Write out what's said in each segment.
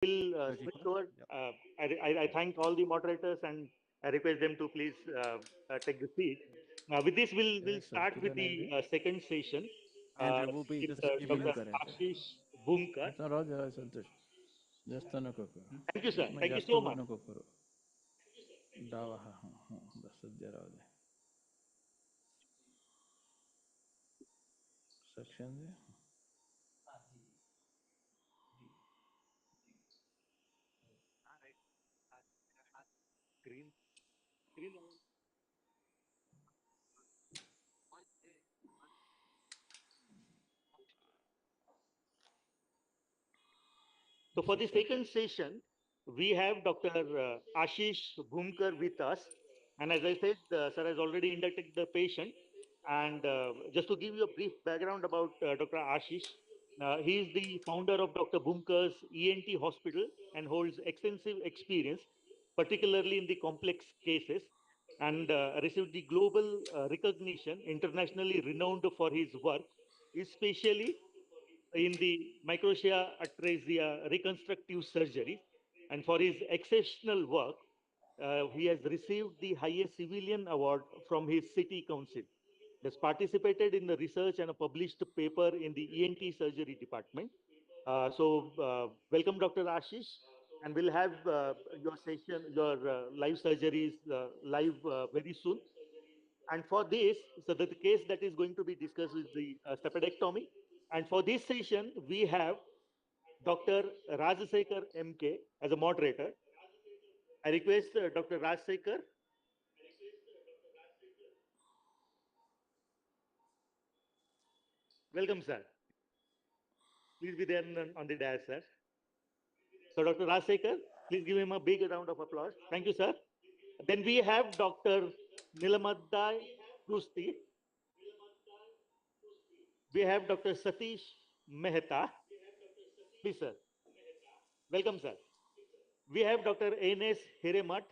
will switch over. I thank all the moderators and I request them to please take the seat. With this, we'll start with the second session with Dr. Ashish Bhumkar. Thank you, sir. Thank you so much. Green. So for the second session, we have Dr. Ashish Bhumkar with us. And as I said, sir has already inducted the patient. And just to give you a brief background about Dr. Ashish, he is the founder of Dr. Bhumkar's ENT hospital and holds extensive experience, particularly in the complex cases, and received the global recognition, internationally renowned for his work, especially in the microtia atresia reconstructive surgery. And for his exceptional work, he has received the highest civilian award from his city council. He has participated in the research and a published paper in the ENT surgery department. Welcome, Dr. Ashish, and we'll have your session, your live surgeries live very soon. And for this, so the case that is going to be discussed is the stapedectomy. And for this session, we have Dr. Rajsekar MK as a moderator. I request Dr. Rajsekar. Welcome, sir. Please be there on the dais, sir. So Dr. Rajsekar, please give him a big round of applause. Thank you, sir. Then we have Dr. Nilamadda Rusti. We have Dr. Satish Mehta. Please, sir. Welcome, sir. We have Dr. Enes Hiremat.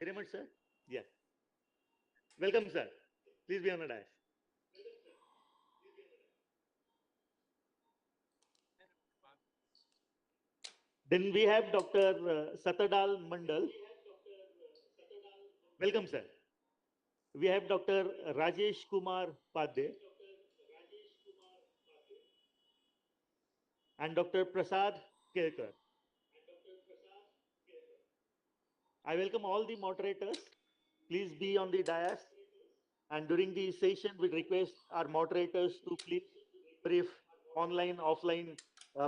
Hiremat, sir? Yes. Welcome, sir. Please be on the dais. Then we have Dr. Satadal Mandal. Welcome, sir. We have Dr. Rajesh Kumar Padde and Dr. Prasad Kelkar. I welcome all the moderators. Please be on the dais. And during the session, we request our moderators to please brief online, offline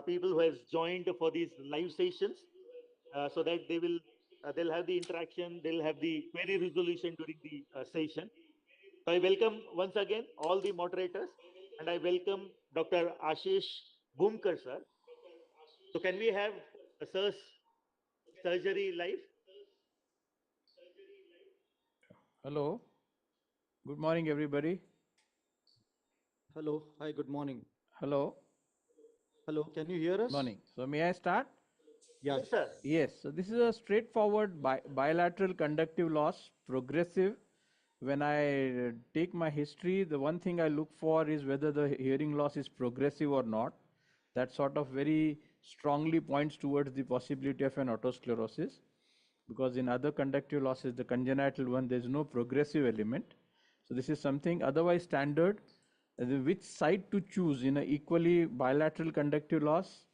people who has joined for these live sessions so that they'll have the interaction, they'll have the query resolution during the session. So I welcome once again all the moderators and I welcome Dr. Ashish Bhumkar, sir. So can we have sir's surgery live? Hello. Good morning, everybody. Hello. Hi, good morning. Hello. Hello, can you hear us? Morning. So may I start? Yes. Sir. Yes. So this is a straightforward bilateral conductive loss, progressive. When I take my history, the one thing I look for is whether the hearing loss is progressive or not. That sort of very strongly points towards the possibility of an otosclerosis, because in other conductive losses, the congenital one, there's no progressive element. So this is something otherwise standard. Which side to choose in an equally bilateral conductive loss?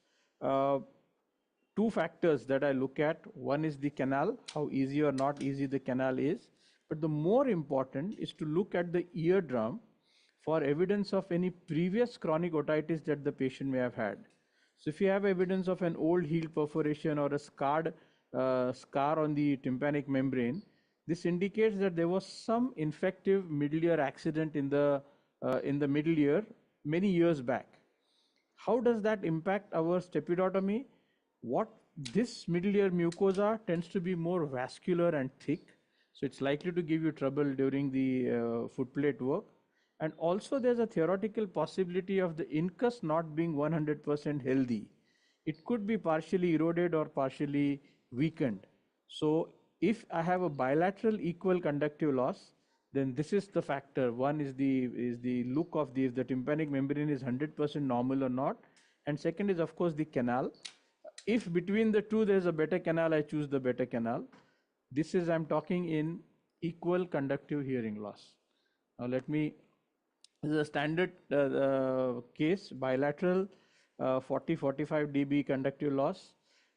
Two factors that I look at. One is the canal, how easy or not easy the canal is. But the more important is to look at the eardrum for evidence of any previous chronic otitis that the patient may have had. So if you have evidence of an old healed perforation or a scar on the tympanic membrane, this indicates that there was some infective middle ear accident in the middle ear many years back. How does that impact our stapedotomy? This middle ear mucosa tends to be more vascular and thick, so it's likely to give you trouble during the footplate work. And also there's a theoretical possibility of the incus not being 100% healthy. It could be partially eroded or partially weakened. So if I have a bilateral equal conductive loss, then this is the factor. One is the look of if the tympanic membrane is 100% normal or not, and second is of course the canal. If between the two there is a better canal, I choose the better canal. This is, I'm talking in equal conductive hearing loss. Now let me, this is a standard case, bilateral 40-45 dB conductive loss.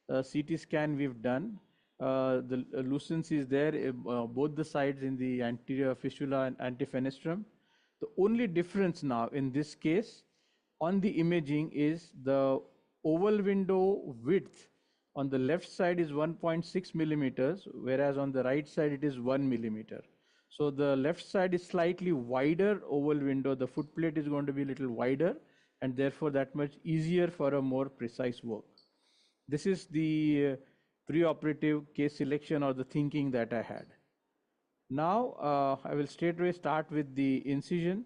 CT scan we've done. The lucency is there, both the sides in the anterior fistula and antefenestrum. The only difference now in this case on the imaging is the oval window width on the left side is 1.6 millimeters, whereas on the right side it is 1 millimeter. So the left side is slightly wider oval window, the footplate is going to be a little wider, and therefore that much easier for a more precise work. This is the preoperative case selection or the thinking that I had. Now I will straightaway start with the incision.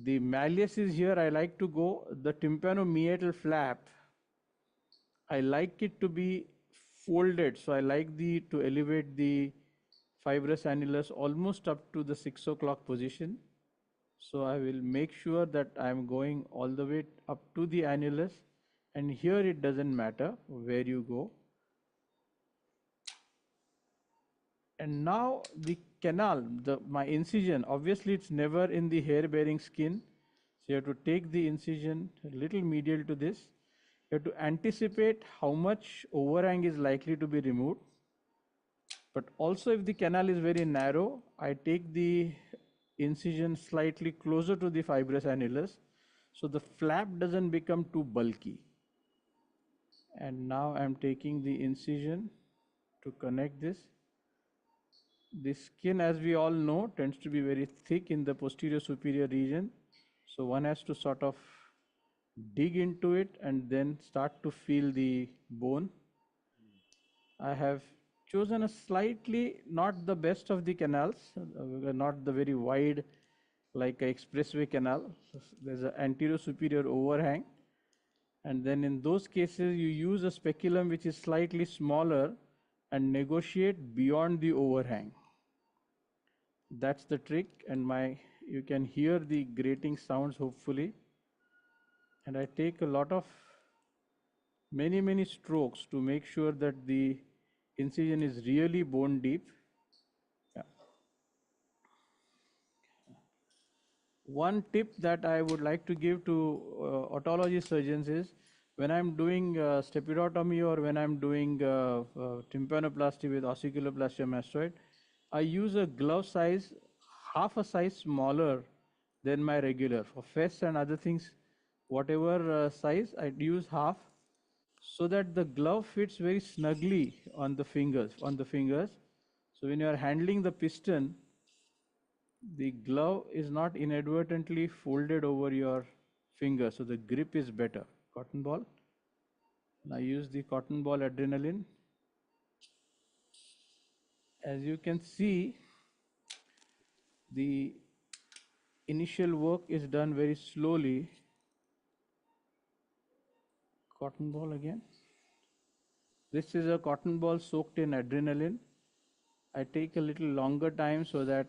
The malleus is here. I like to go the tympanomeatal flap. I like it to be folded, so I like to elevate the fibrous annulus almost up to the 6 o'clock position. So I will make sure that I am going all the way up to the annulus, and here it doesn't matter where you go. And now the canal, my incision, obviously it's never in the hair bearing skin. So you have to take the incision a little medial to this. You have to anticipate how much overhang is likely to be removed. But also if the canal is very narrow, I take the incision slightly closer to the fibrous annulus, so the flap doesn't become too bulky. And now I'm taking the incision to connect this. The skin, as we all know, tends to be very thick in the posterior superior region. So one has to sort of dig into it and then start to feel the bone. I have chosen a slightly, not the best of the canals, not the very wide like an expressway canal. So there's an anterior superior overhang. And then in those cases, you use a speculum which is slightly smaller and negotiate beyond the overhang. That's the trick, and you can hear the grating sounds hopefully. And I take a lot of many strokes to make sure that the incision is really bone deep. Yeah. One tip that I would like to give to otology surgeons is when I'm doing stepidotomy or when I'm doing tympanoplasty with ossiculoplasty or mastoid, I use a glove size half a size smaller than my regular. For FES and other things, whatever size, I use half so that the glove fits very snugly on the fingers. So when you are handling the piston, the glove is not inadvertently folded over your finger, so the grip is better. Cotton ball. And I use the cotton ball adrenaline. As you can see, the initial work is done very slowly. Cotton ball again. This is a cotton ball soaked in adrenaline. I take a little longer time so that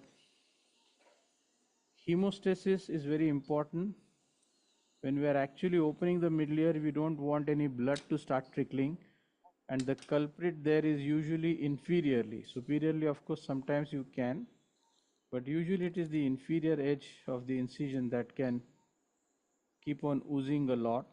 hemostasis is very important. When we are actually opening the middle ear, we don't want any blood to start trickling, and the culprit there is usually inferiorly. Superiorly, of course, sometimes you can, but usually it is the inferior edge of the incision that can keep on oozing a lot.